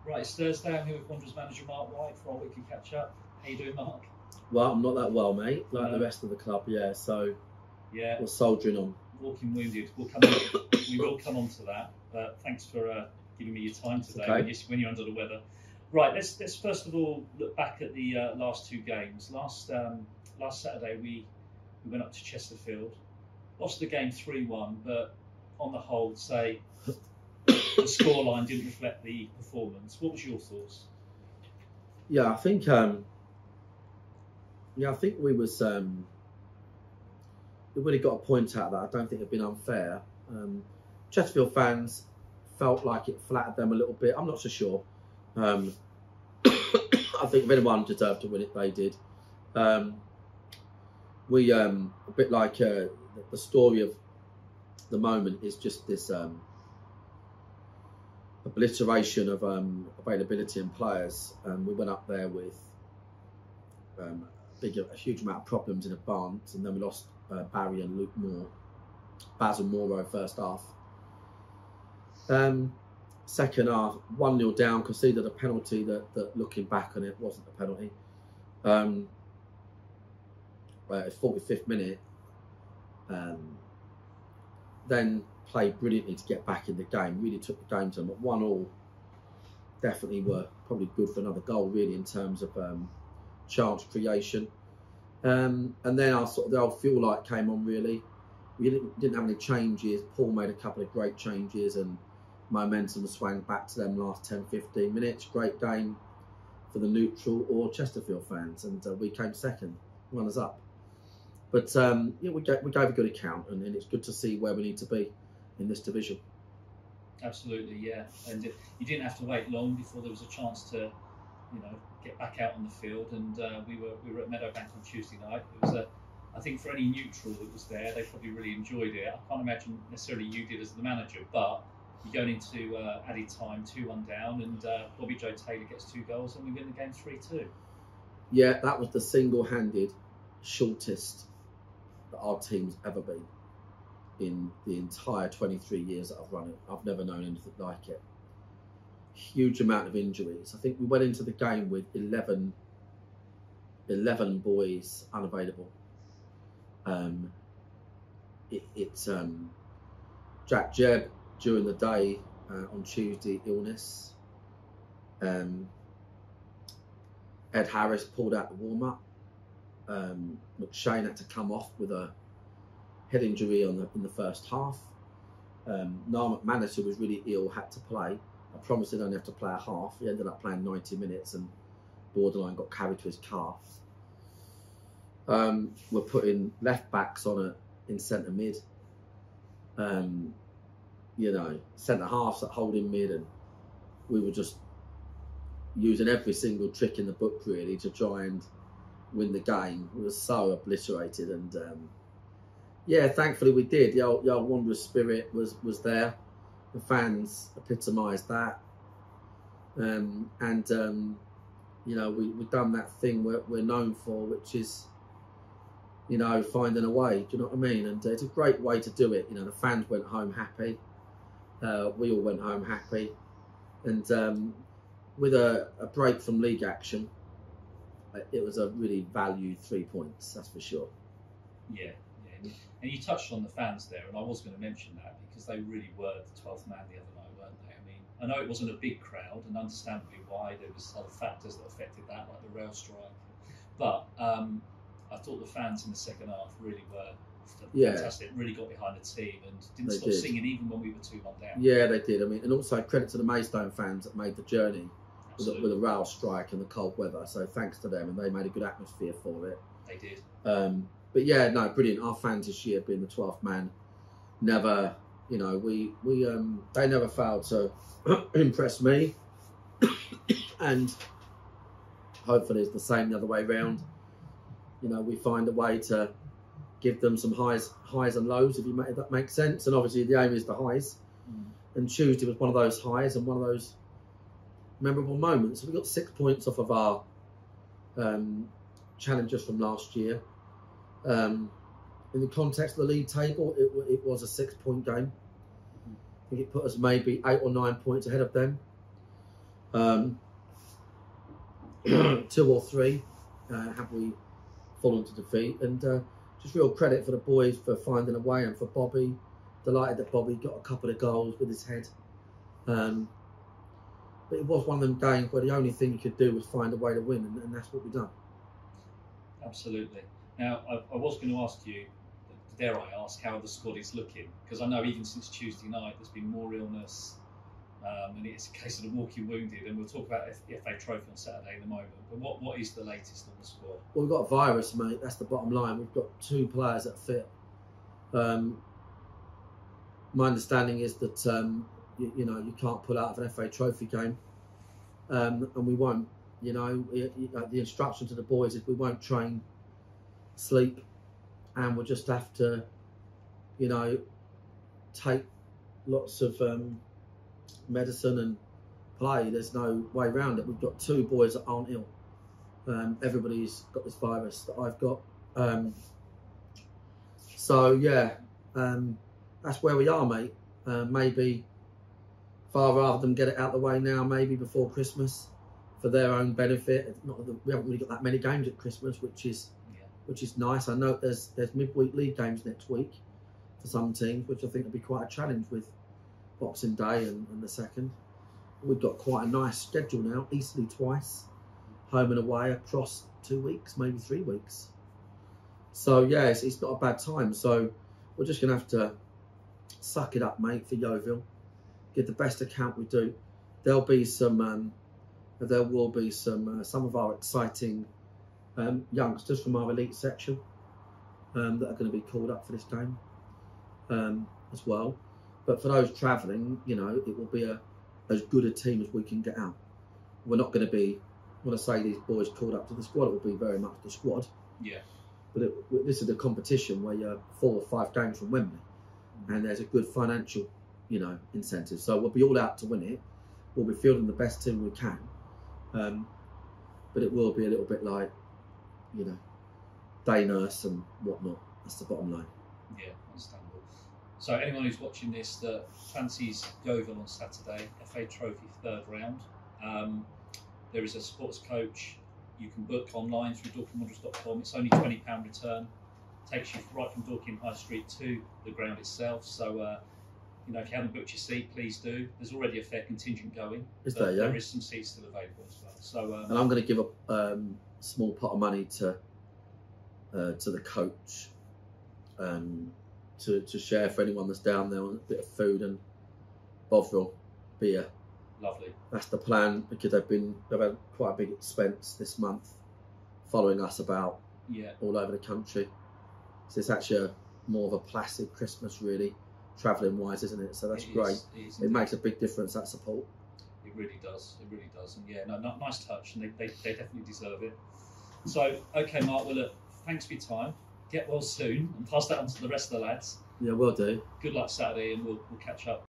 Right, it's Thursday. I'm here with Wanderers manager Marc White for our weekly catch up. How you doing, Marc? Well, I'm not that well, mate. Like the rest of the club, yeah. So yeah, we're soldiering on. Walking wounded. We will come on to that. But thanks for giving me your time today when you're under the weather. Right, let's first of all look back at the last two games. Last Saturday we went up to Chesterfield, lost the game 3-1, but on the whole, say the scoreline didn't reflect the performance. What was your thoughts? Yeah, I think we was we really got a point out of that. I don't think it'd been unfair. Chesterfield fans felt like it flattered them a little bit. I'm not so sure. I think if anyone deserved to win it, they did. We a bit like the story of the moment is just this obliteration of availability and players. We went up there with a huge amount of problems in advance, and then we lost Barry and Luke Moore, Baz and Morrow first half. Second half, 1-0 down, conceded a penalty that looking back on it wasn't a penalty. 45th minute, then played brilliantly to get back in the game. Really took the game to them. At 1-1, definitely were probably good for another goal, really, in terms of chance creation. And then the old fuel light came on, really. We didn't have any changes. Paul made a couple of great changes and momentum swang back to them last 10-15 minutes. Great game for the neutral or Chesterfield fans, and we came second, runners up. But yeah, we gave a good account, and it's good to see where we need to be in this division. Absolutely, yeah. And you didn't have to wait long before there was a chance to, get back out on the field. And we were at Meadowbank on Tuesday night. It was I think for any neutral that was there, they probably really enjoyed it. I can't imagine necessarily you did as the manager, but you're going into added time, 2-1 down, and Bobby Joe Taylor gets 2 goals, and we win the game 3-2. Yeah, that was the single-handed shortest that our team's ever been in the entire 23 years that I've run it. I've never known anything like it. Huge amount of injuries. I think we went into the game with 11 boys unavailable. Jack Jebb during the day on Tuesday, illness. Ed Harris pulled out the warm-up. McShane had to come off with a head injury in the first half. Niall McManus, who was really ill, had to play. I promised he'd only have to play a half. He ended up playing 90 minutes and borderline got carried to his calf. We're putting left backs on in centre mid. Centre halves at holding mid, and we were just using every single trick in the book really to try and win the game. We were so obliterated, and yeah, thankfully we did. The old Wanderers spirit was there. The fans epitomised that, we've done that thing we're known for, which is finding a way. Do you know what I mean? And it's a great way to do it. The fans went home happy. We all went home happy, and with a break from league action, it was a really valued 3 points, that's for sure. Yeah. And you touched on the fans there, and I was going to mention that because they really were the 12th man the other night, weren't they? I mean, I know it wasn't a big crowd, and understandably why. There was other factors that affected that, like the rail strike. But I thought the fans in the second half really were fantastic, really got behind the team and didn't stop singing even when we were 2-1 down. Yeah, they did. I mean, and also credit to the Maidstone fans that made the journey with the rail strike and the cold weather. So thanks to them, and they made a good atmosphere for it. They did. But yeah, no, brilliant. Our fans this year, being the 12th man, never, they never failed to impress me, and hopefully it's the same the other way round. We find a way to give them some highs and lows, if that makes sense. And obviously the aim is the highs. And Tuesday was one of those highs and one of those memorable moments. We got 6 points off of our challengers from last year. In the context of the league table, it was a 6-point game. I think it put us maybe 8 or 9 points ahead of them. 2 or 3 have we fallen to defeat, and just real credit for the boys for finding a way, and for Bobby. Delighted that Bobby got a couple of goals with his head. But it was one of them games where the only thing you could do was find a way to win, and that's what we've done. Absolutely. Now, I was going to ask you, dare I ask, how the squad is looking? Because I know even since Tuesday night there's been more illness, and it's a case of the walking wounded, and we'll talk about the FA Trophy on Saturday in a moment. But what is the latest on the squad? Well, we've got a virus, mate. That's the bottom line. We've got 2 players that are fit. My understanding is that you can't pull out of an FA Trophy game, and we won't. The instruction to the boys is we won't train, sleep, and we'll just have to, take lots of medicine and play. There's no way around it. We've got 2 boys that aren't ill. Everybody's got this virus that I've got. That's where we are, mate. Maybe far rather than get it out of the way now, maybe before Christmas, for their own benefit. Not that we haven't really got that many games at Christmas, which is nice. I know there's midweek league games next week for some teams, which I think will be quite a challenge with Boxing Day and the 2nd. We've got quite a nice schedule now. Easterly twice, home and away across 2 weeks, maybe 3 weeks. So yeah, it's not a bad time. So we're just gonna have to suck it up, mate, for Yeovil. Give the best account we do. There will be some of our exciting youngsters from our elite section that are going to be called up for this game as well. But for those travelling, it will be as good a team as we can get out. We're not going to be, when I say these boys called up to the squad, it will be very much the squad. Yeah. But this is a competition where you're 4 or 5 games from Wembley, and there's a good financial, incentive. So we'll be all out to win it. We'll be fielding the best team we can. But it will be a little bit like, day nurse and whatnot. That's the bottom line. Yeah, understandable. So anyone who's watching this that fancies Yeovil on Saturday, FA Trophy 3rd round, there is a sports coach you can book online through dorkingwanderers.com. It's only £20 return. Takes you right from Dorking High Street to the ground itself. So, if you haven't booked your seat, please do. There's already a fair contingent going. There is some seats still available as well. So, and I'm going to give a small pot of money to the coach to share for anyone that's down there, on a bit of food and Bovril beer. Lovely. That's the plan, because they've had quite a big expense this month, following us about all over the country. So it's actually more of a placid Christmas, really, travelling wise, isn't it? So that's great. It makes a big difference, that support. It really does. It really does. And nice touch, and they definitely deserve it. So, okay, Mark. Well, look, thanks for your time. Get well soon, and pass that on to the rest of the lads. Yeah, will do. Good luck Saturday, and we'll catch up.